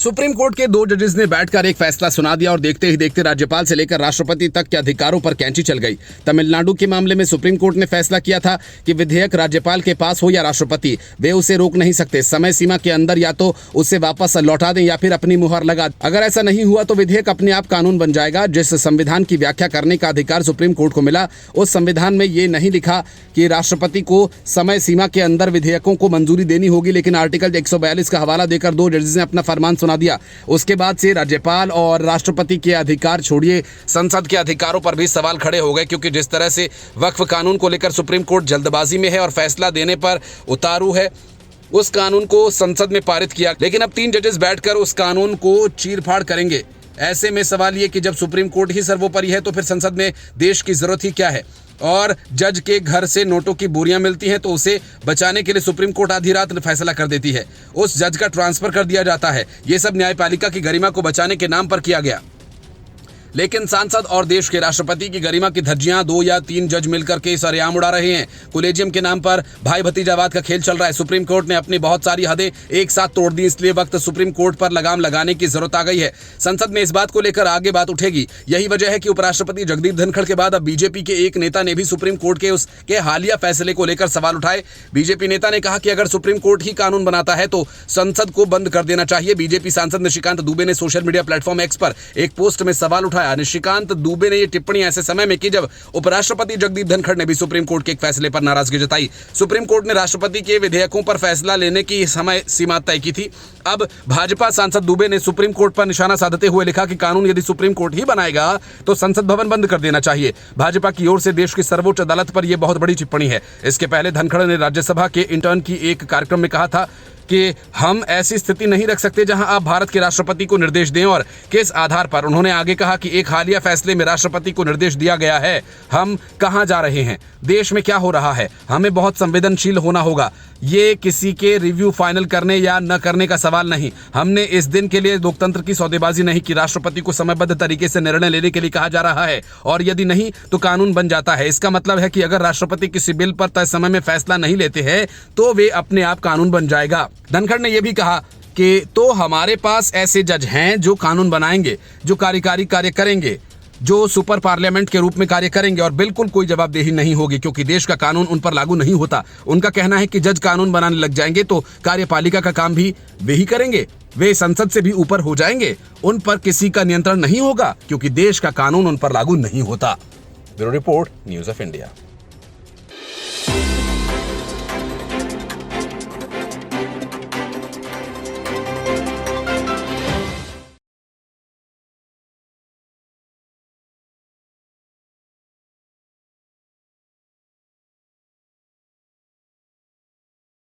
Supreme court के दो जजेस ने बैठकर एक फैसला सुना दिया और देखते ही देखते राज्यपाल से लेकर राष्ट्रपति तक के अधिकारों पर कैंची चल गई। तमिलनाडु के मामले में सुप्रीम कोर्ट ने फैसला किया था कि विधेयक राज्यपाल के पास हो या राष्ट्रपति, वे उसे रोक नहीं सकते। समय सीमा के अंदर या तो उसे वापस लौटा दें या फिर अपनी मुहर लगा दें। अगर ऐसा नहीं हुआ तो विधेयक अपने आप कानून बन जाएगा। जिस संविधान की व्याख्या करने का अधिकार सुप्रीम कोर्ट को मिला, उस संविधान में ये नहीं लिखा कि राष्ट्रपति को समय सीमा के अंदर विधेयकों को मंजूरी देनी होगी, लेकिन आर्टिकल 142 का हवाला देकर दो जजेस ने अपना फरमान सुना दिया। उसके बाद से राज्यपाल और राष्ट्रपति के अधिकार छोड़िए, संसद के अधिकारों पर भी सवाल खड़े हो गए, क्योंकि जिस तरह से वक्फ कानून को लेकर सुप्रीम कोर्ट जल्दबाजी में है और फैसला देने पर उतारू है, उस कानून को संसद में पारित किया, लेकिन अब 3 जजेस बैठकर उस कानून को चीर-फाड़ करेंगे। ऐसे में सवाल ये कि जब सुप्रीम कोर्ट ही सर्वोपरि है तो फिर संसद में देश की जरूरत ही क्या है। और जज के घर से नोटों की बोरियां मिलती हैं तो उसे बचाने के लिए सुप्रीम कोर्ट आधी रात फैसला कर देती है, उस जज का ट्रांसफर कर दिया जाता है। ये सब न्यायपालिका की गरिमा को बचाने के नाम पर किया गया। लेकिन सांसद और देश के राष्ट्रपति की गरिमा की धज्जियां 2 या 3 जज मिलकर के सरेआम उड़ा रहे हैं। कोलेजियम के नाम पर भाई भतीजावाद का खेल चल रहा है। सुप्रीम कोर्ट ने अपनी बहुत सारी हदें एक साथ तोड़ दी, इसलिए वक्त सुप्रीम कोर्ट पर लगाम लगाने की जरूरत आ गई है। संसद में इस बात को लेकर आगे बात उठेगी। यही वजह है कि उपराष्ट्रपति जगदीप धनखड़ के बाद अब बीजेपी के एक नेता ने भी सुप्रीम कोर्ट के उसके हालिया फैसले को लेकर सवाल उठाए। बीजेपी नेता ने कहा कि अगर सुप्रीम कोर्ट ही कानून बनाता है तो संसद को बंद कर देना चाहिए। बीजेपी सांसद निशिकांत दुबे ने सोशल मीडिया प्लेटफॉर्म एक्स पर एक पोस्ट में सवाल उठाया। निशिकांत दुबे ने यह टिप्पणी ऐसे समय में की जब उपराष्ट्रपति जगदीप धनखड़ ने भी सुप्रीम कोर्ट के एक फैसले पर नाराजगी जताई। सुप्रीम कोर्ट ने राष्ट्रपति के विधेयकों पर फैसला लेने की समय सीमा तय की थी। अब भाजपा सांसद दुबे ने सुप्रीम कोर्ट पर निशाना साधते हुए लिखा कि कानून यदि सुप्रीम कोर्ट ही बनाएगा तो संसद भवन बंद कर देना चाहिए। भाजपा की ओर से देश की सर्वोच्च अदालत पर यह बहुत बड़ी टिप्पणी है। इसके पहले धनखड़ ने राज्यसभा के इंटर्न की एक कार्यक्रम में कहा था कि हम ऐसी स्थिति नहीं रख सकते जहां आप भारत के राष्ट्रपति को निर्देश दें, और किस आधार पर। उन्होंने आगे कहा कि एक हालिया फैसले में राष्ट्रपति को निर्देश दिया गया है। हम कहां जा रहे हैं, देश में क्या हो रहा है, हमें बहुत संवेदनशील होना होगा। ये किसी के रिव्यू फाइनल करने या न करने का सवाल नहीं। हमने इस दिन के लिए लोकतंत्र की सौदेबाजी नहीं की। राष्ट्रपति को समयबद्ध तरीके से निर्णय लेने के लिए कहा जा रहा है, और यदि नहीं तो कानून बन जाता है। इसका मतलब है कि अगर राष्ट्रपति किसी बिल पर तय समय में फैसला नहीं लेते हैं तो वे अपने आप कानून बन जाएगा। धनखड़ ने यह भी कहा कि तो हमारे पास ऐसे जज हैं जो कानून बनाएंगे, जो कार्यकारी कार्य करेंगे, जो सुपर पार्लियामेंट के रूप में कार्य करेंगे, और बिल्कुल कोई जवाबदेही नहीं होगी क्योंकि देश का कानून उन पर लागू नहीं होता। उनका कहना है कि जज कानून बनाने लग जाएंगे तो कार्यपालिका का काम भी वे ही करेंगे। वे संसद से भी ऊपर हो जाएंगे, उन पर किसी का नियंत्रण नहीं होगा क्योंकि देश का कानून उन पर लागू नहीं होता। Bureau report, news of India.